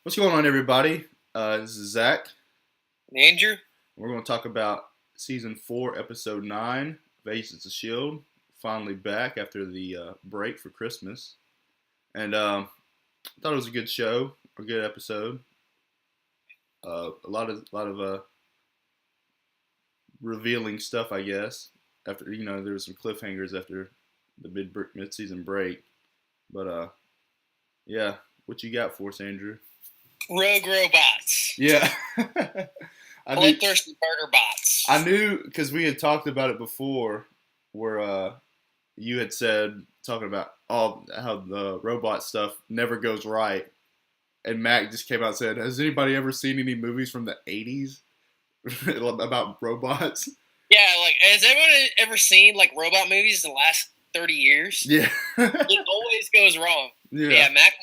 What's going on, everybody? This is Zach. Andrew? We're going to talk about season 4, episode 9 of Agents of S.H.I.E.L.D. Finally back after the break for Christmas. And I thought it was a good show, a good episode. A lot of revealing stuff, I guess. After there was some cliffhangers after the mid-season break. But yeah, what you got for us, Andrew? Rogue robots. Yeah. Bloodthirsty murder bots. I knew because we had talked about it before, where you had said talking about all how the robot stuff never goes right, and Mac just came out and said, "Has anybody ever seen any movies from the '80s about robots?" Yeah, like has anyone ever seen like robot movies in the last 30 years? Yeah, it always goes wrong. Yeah, Mac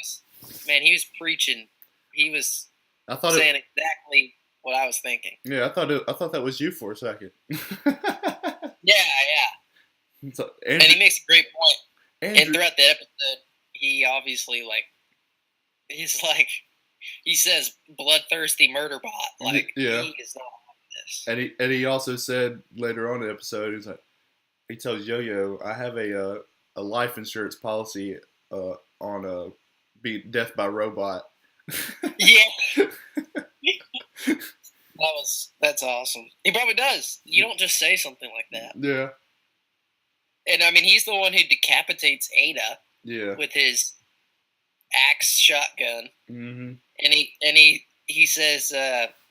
he was preaching. He was saying exactly what I was thinking. Yeah, I thought that was you for a second. Yeah. So, and he makes a great point. And throughout the episode, he obviously he says bloodthirsty murder bot. Like he is not like this. And he also said later on in the episode, he tells Yo-Yo, I have a life insurance policy on death by robot. Yeah. That's awesome. He probably does. You don't just say something like that. Yeah. And I mean, he's the one who decapitates Ada. Yeah. With his axe shotgun. Mm-hmm. And he says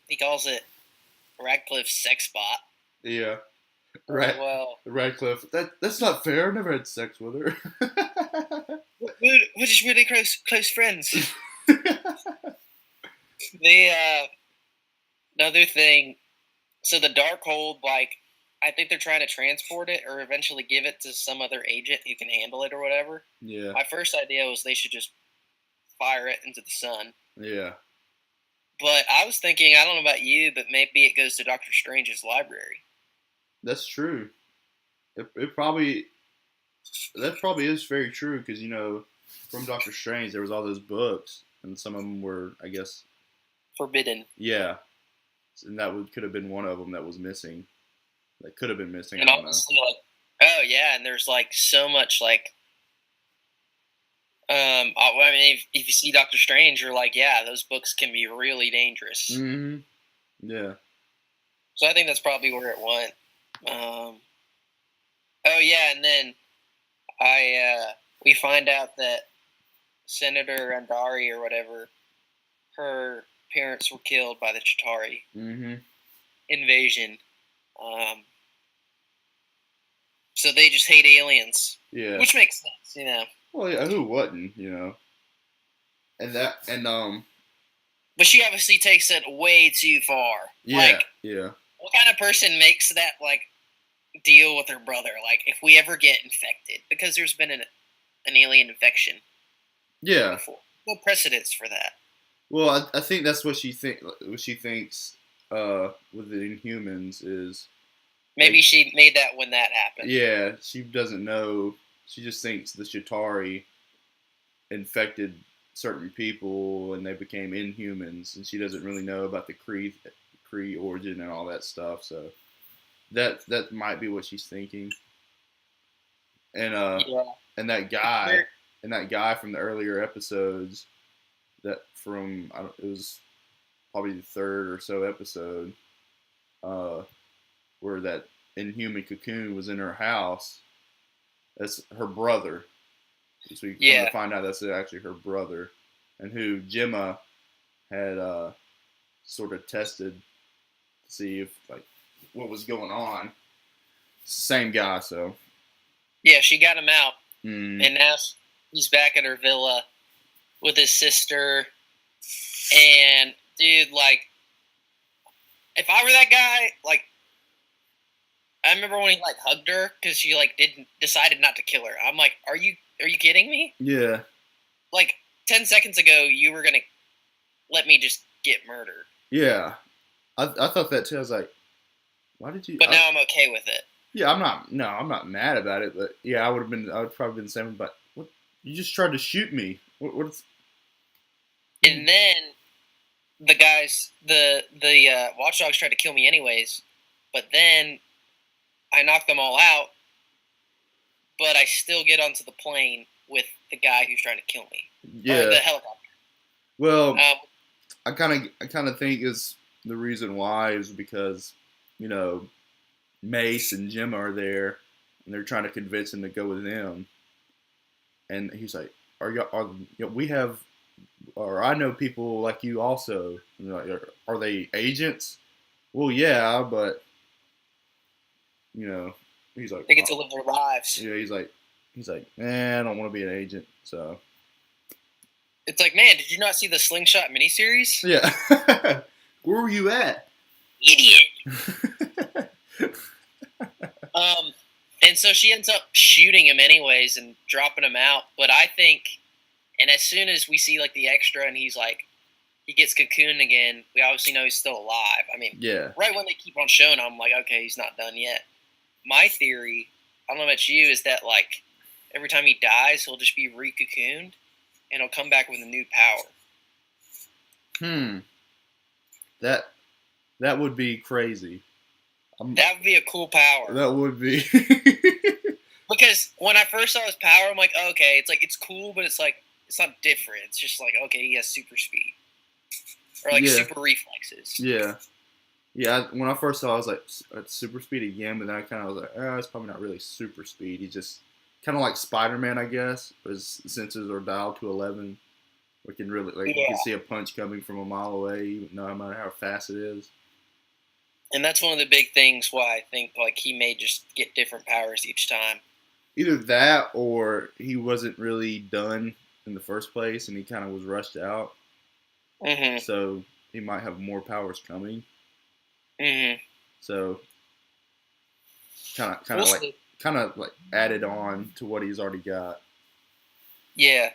he calls it Radcliffe's sex bot. Yeah. Right. Well, Radcliffe. That's not fair. I never had sex with her. We're just really close friends. Another thing, so the Darkhold, I think they're trying to transport it or eventually give it to some other agent who can handle it or whatever. Yeah. My first idea was they should just fire it into the sun. Yeah. But I was thinking, I don't know about you, but maybe it goes to Doctor Strange's library. That's true. That probably is very true because, from Doctor Strange, there was all those books, and some of them were, I guess, forbidden. Yeah. And that could have been one of them that was missing. That could have been missing. And honestly, oh yeah, and there's so much I mean, if you see Doctor Strange, you're like, yeah, those books can be really dangerous. Mm-hmm. Yeah. So I think that's probably where it went. Oh yeah, and then we find out that Senator Andari or whatever, her parents were killed by the Chitauri invasion. So they just hate aliens. Yeah. Which makes sense, Well, yeah, who wouldn't, And but she obviously takes it way too far. Yeah. Yeah. What kind of person makes that deal with her brother? If we ever get infected, because there's been an alien infection. Yeah. Before. No precedence for that. Well, I think that's what she thinks with the Inhumans is. Maybe she made that when that happened. Yeah, she doesn't know. She just thinks the Chitauri infected certain people and they became Inhumans, and she doesn't really know about the Kree origin and all that stuff. So that might be what she's thinking. And and that guy from the earlier episodes, it was probably the third or so episode, where that Inhuman cocoon was in her house. That's her brother. So we come to find out that's actually her brother, and who Gemma had sort of tested to see if what was going on. It's the same guy, so yeah, she got him out, and now he's back at her villa with his sister. And dude, if I were that guy, I remember when he hugged her because she decided not to kill her. I'm like, are you kidding me? Yeah. 10 seconds ago, you were gonna let me just get murdered. Yeah, I thought that too. I was like, why did you? But now I'm okay with it. Yeah, I'm not mad about it. But yeah, I would probably been saying, but what? You just tried to shoot me. What's? And then the guys, the watchdogs tried to kill me anyways, but then I knocked them all out, but I still get onto the plane with the guy who's trying to kill me. Yeah. Or the helicopter. Well, I kind of think is the reason why is because, you know, Mace and Gemma are there, and they're trying to convince him to go with them. And he's like, we have, or I know people like you also. Like, are they agents? Well, yeah, but, you know, he's like, they get to live their lives. Yeah, he's like, man, I don't want to be an agent. So it's like, man, did you not see the Slingshot miniseries? Yeah. Where were you at? Idiot. And so she ends up shooting him anyways and dropping him out. But I think, and as soon as we see like the extra and he's like, he gets cocooned again, we obviously know he's still alive. I mean, yeah. Right when they keep on showing him, I'm like, okay, he's not done yet. My theory, I don't know about you, is that like every time he dies, he'll just be re-cocooned and he'll come back with a new power. That would be crazy. That would be a cool power. That would be. Because when I first saw his power, I'm like, oh, okay, it's cool, but it's not different. It's just like, okay, he has super speed. Or super reflexes. Yeah. Yeah, when I first saw it, I was like, super speed again, but then I kind of was like, it's probably not really super speed. He's just kind of like Spider-Man, I guess. His senses are dialed to 11. We can really, you can see a punch coming from a mile away, no matter how fast it is. And that's one of the big things why I think he may just get different powers each time. Either that or he wasn't really done in the first place and he kind of was rushed out. Mm-hmm. So he might have more powers coming. Mm-hmm. So kind of added on to what he's already got. Yeah.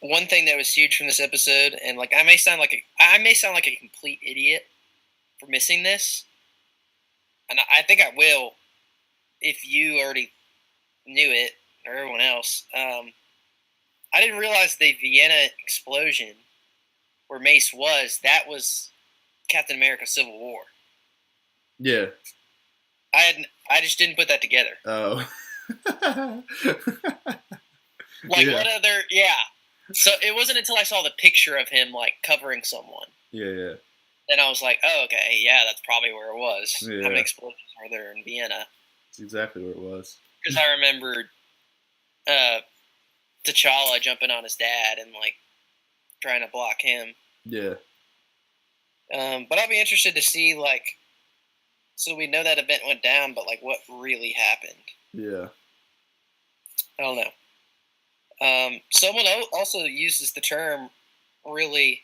One thing that was huge from this episode, and I may sound like a complete idiot for missing this, and I think I will if you already knew it or everyone else. I didn't realize the Vienna explosion where Mace that was Captain America: Civil War. Yeah. I just didn't put that together. Oh. What other? Yeah. So it wasn't until I saw the picture of him covering someone. Yeah. Then I was like, oh, okay, yeah, that's probably where it was. Yeah. How many explosions are there in Vienna? That's exactly where it was. Because I remembered T'Challa jumping on his dad and trying to block him. Yeah. But I'll be interested to see so we know that event went down, but what really happened. Yeah. I don't know. Someone also uses the term really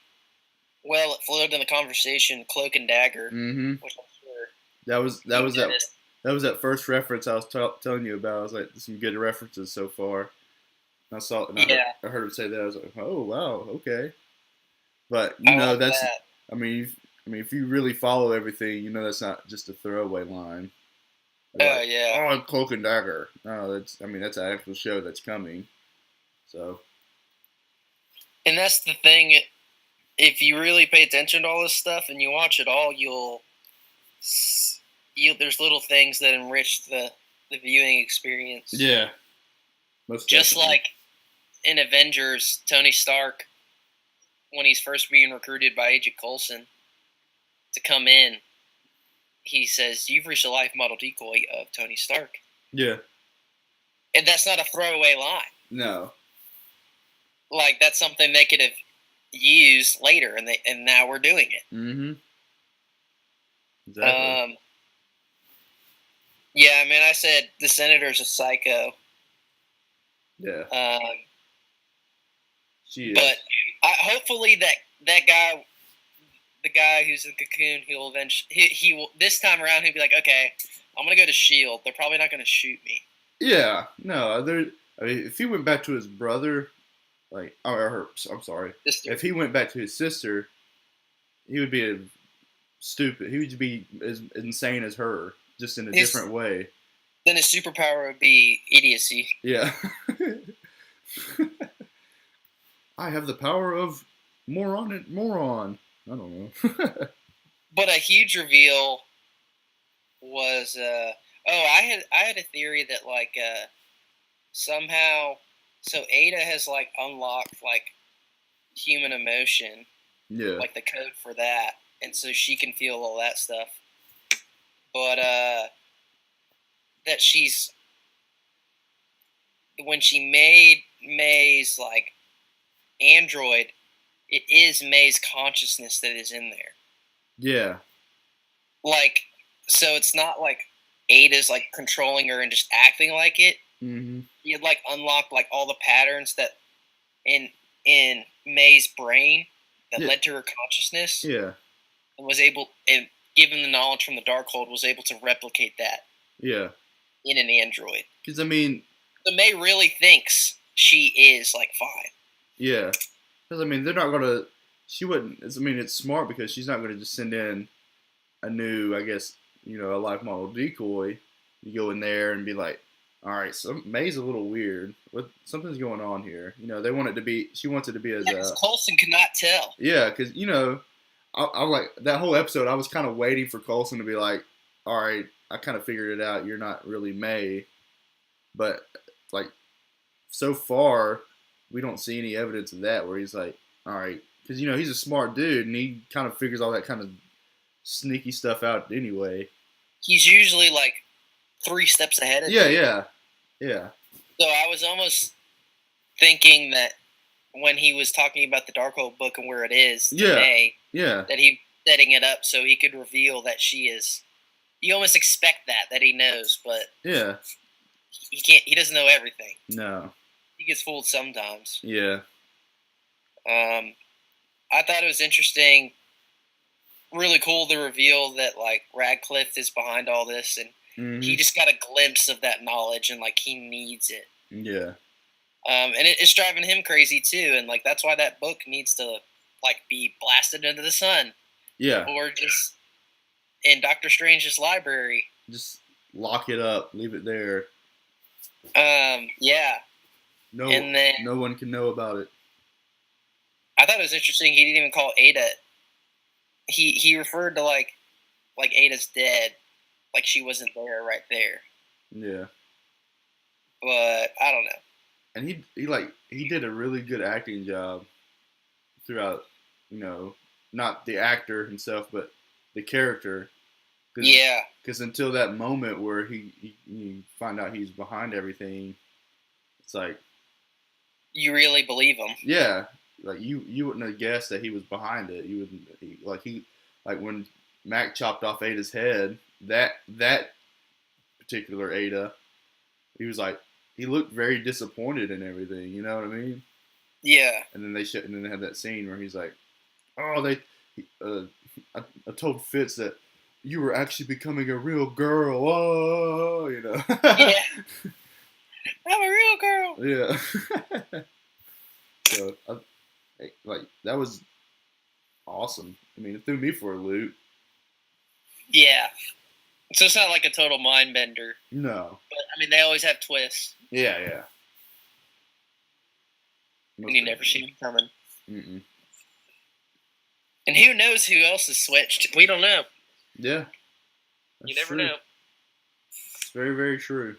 well. It flowed in the conversation, cloak and dagger. Mm-hmm. Which I'm sure that was that first reference I was telling you about. I was like, some good references so far. And I heard him say that. I was like, oh wow, okay. But that's. That. I mean, if you really follow everything, that's not just a throwaway line. Yeah. Oh, cloak and dagger. No, that's an actual show that's coming. So. And that's the thing. If you really pay attention to all this stuff and you watch it all, there's little things that enrich the viewing experience. Yeah. Just like in Avengers, Tony Stark, when he's first being recruited by Agent Coulson to come in, he says, "You've reached a life model decoy of Tony Stark." Yeah. And that's not a throwaway line. No. That's something they could have used later, and now we're doing it. Mm-hmm. Exactly. Yeah, I mean, I said the senator's a psycho. Yeah. She is. But hopefully that guy, the guy who's in Cocoon, he'll eventually he will this time around. He'll be like, okay, I'm gonna go to S.H.I.E.L.D. They're probably not gonna shoot me. Yeah. No. If he went back to his brother. I'm sorry. Sister. If he went back to his sister, he would be stupid. He would be as insane as her, just in a different way. Then his superpower would be idiocy. Yeah. I have the power of Moron. I don't know. But a huge reveal was I had a theory that like somehow so Ada has like unlocked like human emotion, Yeah. like the code for that, and so she can feel all that stuff. But that she's when she made May's like android, it is May's consciousness that is in there. Yeah. Like, so it's not like Ada's like controlling her and just acting like it. Mm-hmm. He had like unlocked like all the patterns that in May's brain that led to her consciousness. Yeah. And was able, and given the knowledge from the Darkhold, was able to replicate that. Yeah. In an android. Because I mean, so May really thinks she is like fine. Yeah. Because I mean, they're not gonna. She wouldn't. I mean, it's smart because she's not gonna just send in a new, I guess, a life model decoy. You go in there and be like, all right, so May's a little weird. Something's going on here. They want it to be. She wants it to be as. Coulson could not tell. Yeah, because I like that whole episode. I was kind of waiting for Coulson to be like, all right, I kind of figured it out. You're not really May, but like so far, we don't see any evidence of that. Where he's like, all right, because he's a smart dude and he kind of figures all that kind of sneaky stuff out anyway. He's usually like 3 steps ahead of you. Yeah. So I was almost thinking that when he was talking about the Darkhold book and where it is today, that he setting it up so he could reveal that she is. You almost expect that he knows, but he can't. He doesn't know everything. No, he gets fooled sometimes. Yeah. I thought it was interesting. Really cool to reveal that like Radcliffe is behind all this, and he just got a glimpse of that knowledge, and like he needs it. Yeah. And it's driving him crazy too, and like that's why that book needs to like be blasted into the sun. Yeah. Or just in Doctor Strange's library. Just lock it up, leave it there. Yeah. No one can know about it. I thought it was interesting. He didn't even call Ada. He referred to like Ada's dead, like she wasn't there right there. Yeah. But I don't know. And he did a really good acting job throughout, not the actor himself, but the character. Yeah. Because until that moment where you find out he's behind everything, it's like you really believe him. Yeah. Like you wouldn't have guessed that he was behind it. You wouldn't like when Mac chopped off Ada's head. That particular Ada, he was like he looked very disappointed and everything. You know what I mean? Yeah. And then they had that scene where he's like, "Oh, I told Fitz that you were actually becoming a real girl." Oh, Yeah. I'm a real girl. Yeah. So. Like, that was awesome. I mean, it threw me for a loop. Yeah. So it's not like a total mind bender. No. But, I mean, they always have twists. Yeah. And you never see them coming. Mm-mm. And who knows who else has switched? We don't know. Yeah. You never know. It's very, very true.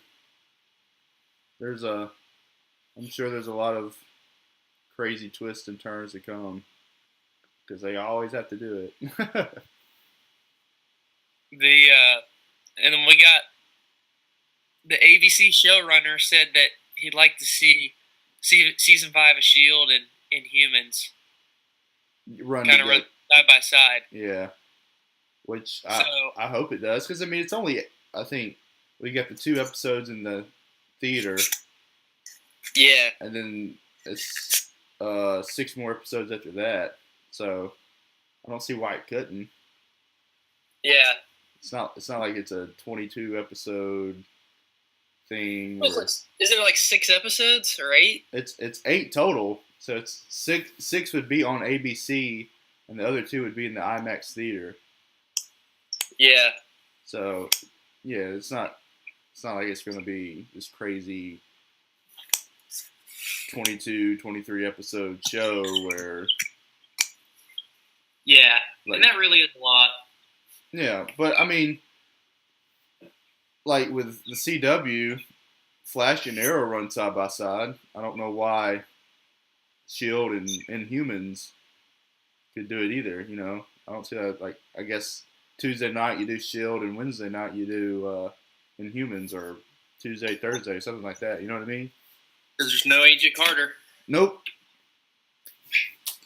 I'm sure there's a lot of crazy twists and turns to come because they always have to do it. And then we got the ABC showrunner said that he'd like to see season 5 of S.H.I.E.L.D. and Inhumans kind of run side by side. Yeah, which I hope it does because I mean it's only I think we got the 2 episodes in the theater. Yeah, and then it's 6 more episodes after that, so I don't see why it couldn't. Yeah, it's not like it's a 22 episode thing. Is it like 6 episodes or 8? It's 8 total, so it's 6 would be on ABC, and the other 2 would be in the IMAX theater. Yeah. So yeah, it's not like it's gonna be this crazy 22, 23 episode show where Yeah, like, and that really is a lot. Yeah, but I mean, like with the CW, Flash and Arrow run side by side. I don't know why Shield and Inhumans could do it either. You know, I don't see that. Like, I guess Tuesday night you do Shield and Wednesday night you do Inhumans, or Tuesday, Thursday, something like that. You know what I mean? Because there's no Agent Carter. Nope,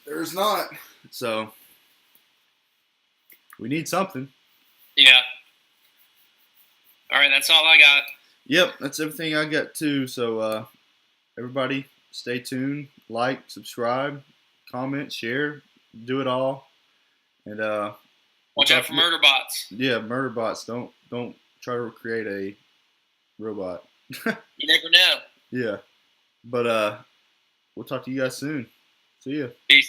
there's not. So we need something. Yeah. All right, that's all I got. Yep, that's everything I got too. So everybody, stay tuned, like, subscribe, comment, share, do it all, and watch out for murder bots. Yeah, murder bots. Don't try to create a robot. You never know. Yeah, but we'll talk to you guys soon. See ya. Peace.